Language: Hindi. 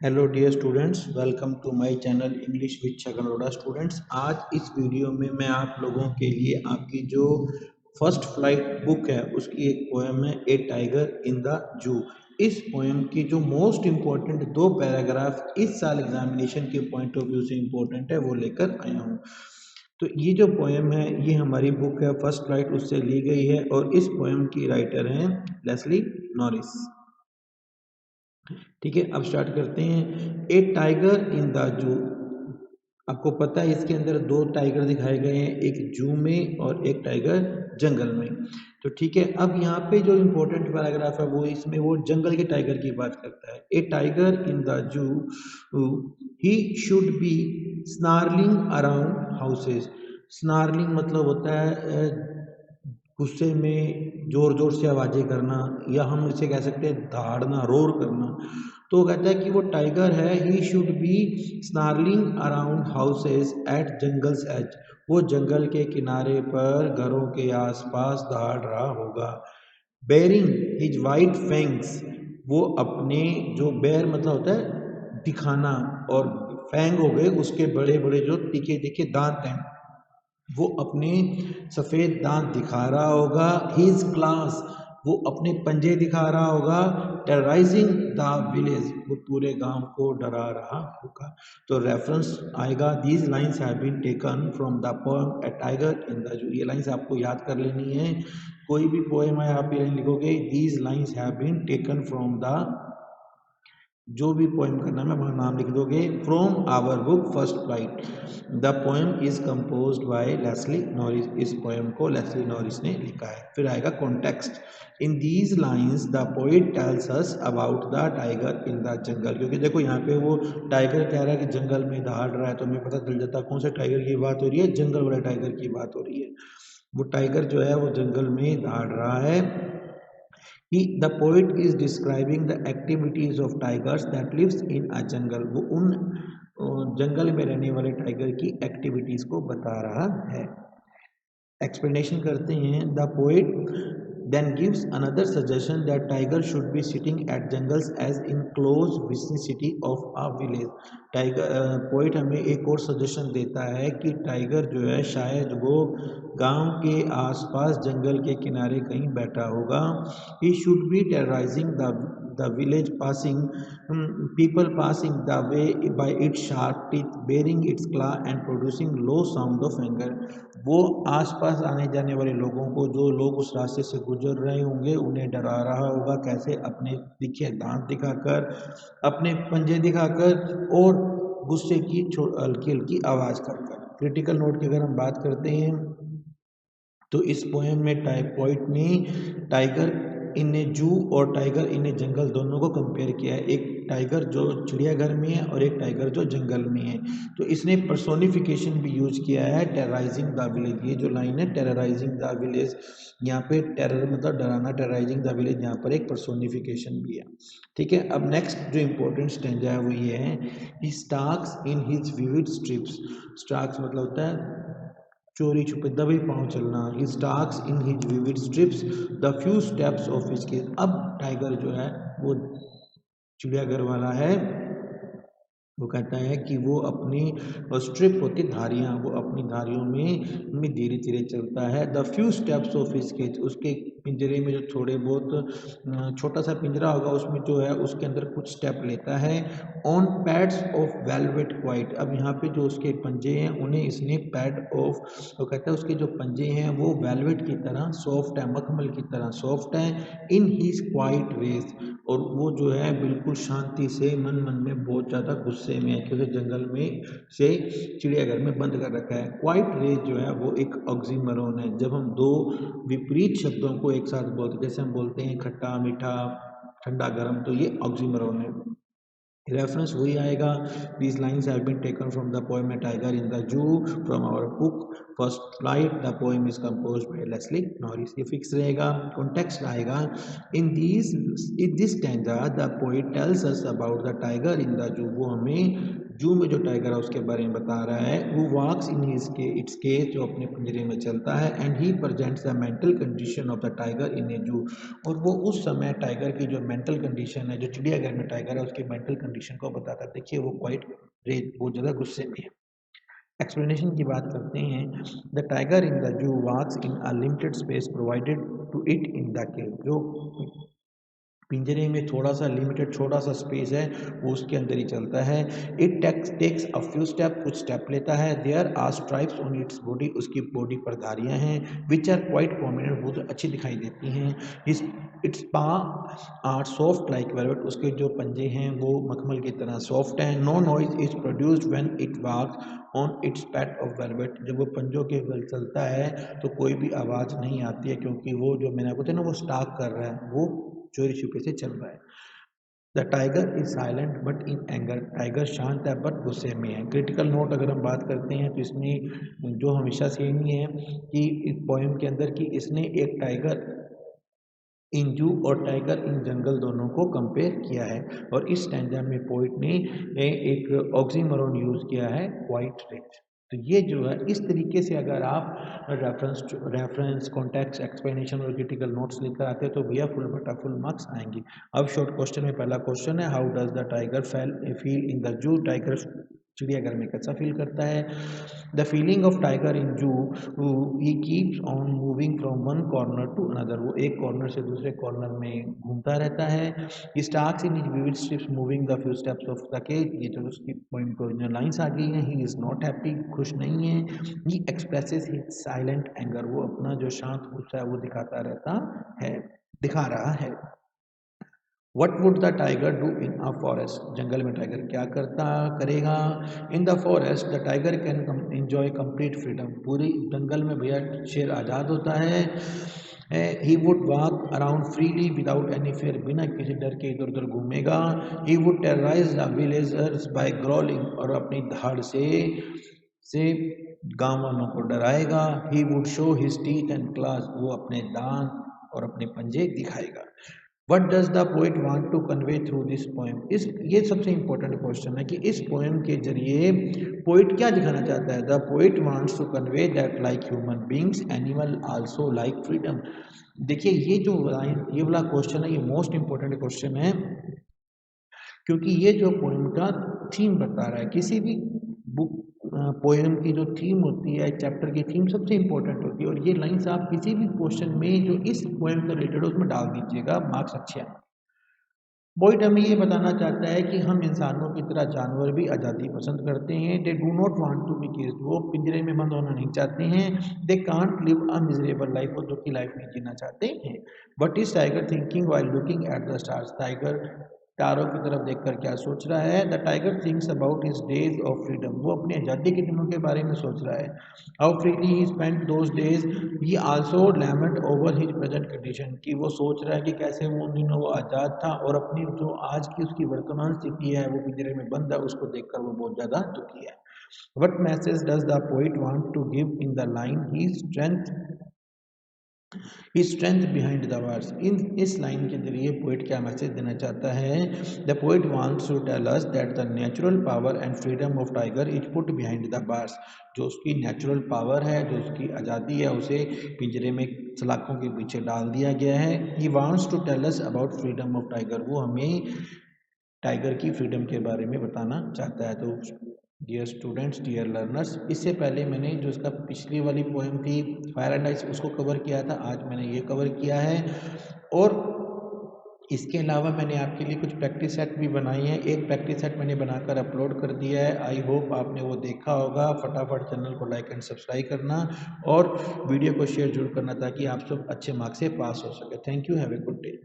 Hello dear students, welcome to my channel English with Chhagan Arora. Students, आज इस वीडियो में मैं आप लोगों के लिए आपकी जो फर्स्ट फ्लाइट बुक है उसकी एक पोएम है, ए टाइगर इन द जू। इस पोएम की जो मोस्ट इम्पोर्टेंट दो पैराग्राफ इस साल एग्जामिनेशन के पॉइंट ऑफ व्यू से इम्पोर्टेंट है वो लेकर आया हूँ। तो ये जो पोएम है ये हमारी बुक है फर्स्ट फ्लाइट, उससे ली गई है और इस पोएम की राइटर हैं लेस्ली नॉरिस। ठीक है, अब स्टार्ट करते हैं। ए टाइगर इन द जू। आपको पता है इसके अंदर दो टाइगर दिखाए गए हैं, एक जू में और एक टाइगर जंगल में। तो ठीक है, अब यहाँ पे जो इम्पोर्टेंट पैराग्राफ है वो इसमें वो जंगल के टाइगर की बात करता है। ए टाइगर इन द जू ही should be snarling around houses. Snarling मतलब होता है गुस्से में जोर जोर से आवाजें करना, या हम इसे कह सकते हैं दहाड़ना, रोर करना। तो वो कहता है कि वो टाइगर है, he should be snarling around houses at jungle's edge. वो जंगल के किनारे पर घरों के आसपास दहाड़ रहा होगा। Baring his white fangs. वो अपने जो बेर मतलब होता है दिखाना, और फैंग हो गए उसके बड़े बड़े जो तीखे तीखे दांत हैं, वो अपने सफ़ेद दांत दिखा रहा होगा। हिज क्लास, वो अपने पंजे दिखा रहा होगा। टेरराइजिंग द विलेज, वो पूरे गांव को डरा रहा होगा। तो रेफरेंस आएगा, these lines have been taken from the poem a tiger in the zoo. ये लाइन्स आपको याद कर लेनी है। कोई भी पोएम है आप ये लाइन लिखोगे, these lines have been taken from the, जो भी पोएम का नाम है वहाँ नाम लिख दोगे, from our book First Flight. The poem is composed by Leslie Norris. इस पोएम को लेस्ली नॉरिस ने लिखा है। फिर आएगा context. In these lines the poet tells us about the tiger in the jungle. क्योंकि देखो यहाँ पे वो टाइगर कह रहा है कि जंगल में दहाड़ रहा है, तो हमें पता चल जाता कौन से टाइगर की बात हो रही है, जंगल वाले टाइगर की बात हो रही है। वो टाइगर जो है वो जंगल में दहाड़ रहा है। The poet is describing the activities of tigers that lives in a jungle. वो उन जंगल में रहने वाले टाइगर की एक्टिविटीज को बता रहा है। एक्सप्लेनेशन करते हैं। The poet then gives another suggestion that tiger should be sitting at jungle's edge in close vicinity of a village. Tiger poet हमें एक और सजेशन देता है कि टाइगर जो है शायद वो गांव के आसपास जंगल के किनारे कहीं बैठा होगा। ही should B terrorising the village passing people passing the way by its sharp teeth, bearing its claw and producing low sound of anger. वो आसपास आने जाने वाले लोगों को, जो लोग उस रास्ते से गुजर रहे होंगे, उन्हें डरा रहा होगा। कैसे? अपने दिखे दांत दिखाकर, अपने पंजे दिखाकर, और गुस्से की हल्की हल्की आवाज कर कर। क्रिटिकल नोट की अगर हम बात करते हैं तो इस पोएम में पोइट ने टाइगर इन ए जू और टाइगर इन ए जंगल दोनों को कंपेयर किया है। एक टाइगर जो चिड़ियाघर में है और एक टाइगर जो जंगल में है। तो इसने पर्सोनिफिकेशन भी यूज किया है, टेरराइजिंग द विलेज। ये जो लाइन है टेरराइजिंग द विलेज, यहाँ पे टेरर मतलब डराना, टेरराइजिंग द विलेज यहाँ पर एक पर्सोनिफिकेशन भी है। ठीक है, अब नेक्स्ट जो इंपॉर्टेंट स्टैंजा है वो ये है, he stalks in his vivid stripes. Stalks मतलब होता है चोरी छुपे दबे पांव चलना। He stalks in his vivid stripes the few steps of his cage. अब टाइगर जो है वो चिड़ियाघर वाला है, वो कहता है कि वो अपनी स्ट्रिप होती धारियां, वो अपनी धारियों में धीरे धीरे चलता है। The few steps of his cage, उसके पिंजरे में जो थोड़े बहुत छोटा सा पिंजरा होगा उसमें जो है उसके अंदर कुछ स्टेप लेता है। On pads of velvet quite. अब यहाँ पे जो उसके पंजे हैं उन्हें इसने पैड ऑफ, तो कहता है उसके जो पंजे हैं वो वेलवेट की तरह सॉफ्ट है, मखमल की तरह सॉफ्ट है। इन हीज क्वाइट रेस, और वो जो है बिल्कुल शांति से मन मन में बहुत ज़्यादा गुस्से में है क्योंकि जंगल में से चिड़ियाघर में बंद कर रखा है। क्वाइट रेस जो है वो एक ऑक्सीमरोन है। जब हम दो विपरीत शब्दों को एक साथ बोलते हैं, जैसे हम बोलते हैं खट्टा मीठा, ठंडा गर्म, तो ये ऑक्सीमरोन है। रेफरेंस वही आएगा, these lines have been taken from the poem a tiger in the zoo from our book First Flight. The poem is composed by Leslie Norris. ये फिक्स रहेगा। कॉन्टेक्स्ट आएगा, in this stanza the poet tells us about the tiger in the zoo. वो हमें जू में जो टाइगर है उसके बारे में बता रहा है। हु वॉक्स इन हिज के इट्स केज, जो अपने पिंजरे में चलता है। And he presents the mental condition of the tiger in a zoo, और वो उस समय टाइगर की जो मेंटल कंडीशन है, जो चिड़ियाघर में टाइगर है उसकी मेंटल कंडीशन को बताता है। देखिए वो क्वाइट रेज बहुत ज़्यादा गुस्से में है। एक्सप्लेनेशन की बात करते हैं। The tiger in the zoo walks in a limited space provided to it in the cave. जो पिंजरे में थोड़ा सा लिमिटेड छोटा सा स्पेस है वो उसके अंदर ही चलता है। It takes a few step, कुछ स्टेप लेता है। There are stripes on its body, उसकी बॉडी पर धारियां हैं। विच आर क्वाइट प्रोमिनेंट, बहुत अच्छी दिखाई देती हैं। इट्स पा आर सॉफ्ट लाइक वेलवेट, उसके जो पंजे हैं वो मखमल की तरह सॉफ्ट हैं। No noise is produced when it walks on its pad of velvet, जब वो पंजों के बल चलता है तो कोई भी आवाज़ नहीं आती है, क्योंकि वो जो मैंने आपको ना वो स्टाक कर रहा है, वो चोरी छुपे से चल रहा है। The tiger is silent but in anger, tiger शांत है बट गुस्से में है। क्रिटिकल नोट अगर हम बात करते हैं तो इसमें जो हमेशा सेम ही है कि इस पोएम के अंदर कि इसने एक टाइगर इन जू और टाइगर इन जंगल दोनों को कंपेयर किया है। और इस स्टैंजा में पोइट ने एक ऑक्सीमोरन यूज किया है, क्वाइट रेज। तो ये जो है इस तरीके से अगर आप रेफरेंस कॉन्टेक्स्ट एक्सप्लेनेशन और क्रिटिकल नोट्स लेकर आते हैं तो भैया फुल बटा फुल मार्क्स आएंगे। अब शॉर्ट क्वेश्चन में पहला क्वेश्चन है, how does the tiger feel in the zoo. Tiger चिड़ियाघर में कैसा फील करता है। The feeling of tiger in zoo, he keeps on moving from one corner to another, वो एक कॉर्नर से दूसरे कॉर्नर में घूमता रहता है। Stalks in his vivid steps moving the few steps of the cage, ये जो उसकी पॉइंट को लाइंस आ गई हैं। ही इज नॉट हैप्पी, खुश नहीं है। ही एक्सप्रेसेस हिज साइलेंट एंगर, वो अपना जो शांत गुस्सा है वो दिखाता रहता है, दिखा रहा है। What would the tiger do in a forest, जंगल में टाइगर क्या करेगा। In the forest the tiger can enjoy complete freedom, पूरी जंगल में भैया शेर आज़ाद होता है। He would walk around freely without any fear, बिना किसी डर के इधर उधर घूमेगा। He would terrorise the villagers by growling, और अपनी धाड़ से गांव वालों को डराएगा। He would show his teeth and class, वो अपने दांत और अपने पंजे दिखाएगा। What does the poet want to convey through this poem, इस ये सबसे इंपॉर्टेंट क्वेश्चन है कि इस पोएम के जरिए पोइट क्या दिखाना चाहता है। The poet wants to convey that like human beings animal also like freedom. देखिए ये जो लाइन, ये वाला क्वेश्चन है, ये मोस्ट इंपॉर्टेंट क्वेश्चन है, क्योंकि ये जो पोएम का थीम बता रहा है। किसी भी बुक पोएम की जो थीम होती है, चैप्टर की थीम सबसे इंपॉर्टेंट होती है, और ये लाइंस आप किसी भी क्वेश्चन में जो इस पोएम से रिलेटेड उसमें डाल दीजिएगा, मार्क्स अच्छे आएंगे। पोइट हमें ये बताना चाहता है कि हम इंसानों की तरह जानवर भी आज़ादी पसंद करते हैं। They do not want to be caged, वो पिंजरे में बंद होना नहीं चाहते हैं। They can't live a miserable life, वो दुखी लाइफ नहीं जीना चाहते हैं। But is tiger thinking while looking at the stars, tiger तारों की तरफ देखकर क्या सोच रहा है। The tiger thinks about his days of freedom, वो अपने आज़ादी के दिनों के बारे में सोच रहा है। How freely he spent those days. He also lament over his present condition, कि वो सोच रहा है कि कैसे वो उन दिनों वो आज़ाद था, और अपनी जो आज की उसकी वर्तमान स्थिति है, वो पिंजरे में बंद है, उसको देखकर वो बहुत ज़्यादा दुखी है। What message does the poet want to give in the line he strength behind the words, इन इस लाइन के जरिए पोइट क्या मैसेज देना चाहता है। The poet wants to tell us that the natural power and freedom of tiger is put behind the bars, जो उसकी नेचुरल पावर है, जो उसकी आज़ादी है, उसे पिंजरे में सलाखों के पीछे डाल दिया गया है। He wants to tell us about freedom of tiger, वो हमें टाइगर की फ्रीडम के बारे में बताना चाहता है। तो डियर स्टूडेंट्स, डियर लर्नर्स, इससे पहले मैंने जो इसका पिछली वाली पोएम थी फायर एंड आइस, उसको कवर किया था, आज मैंने ये कवर किया है। और इसके अलावा मैंने आपके लिए कुछ प्रैक्टिस सेट भी बनाई है, एक प्रैक्टिस सेट मैंने बनाकर अपलोड कर दिया है। आई होप आपने वो देखा होगा। फटाफट चैनल को लाइक एंड सब्सक्राइब करना और वीडियो को शेयर जरूर करना, ताकि आप सब अच्छे मार्क्स से पास हो सके। Thank you, have a good day.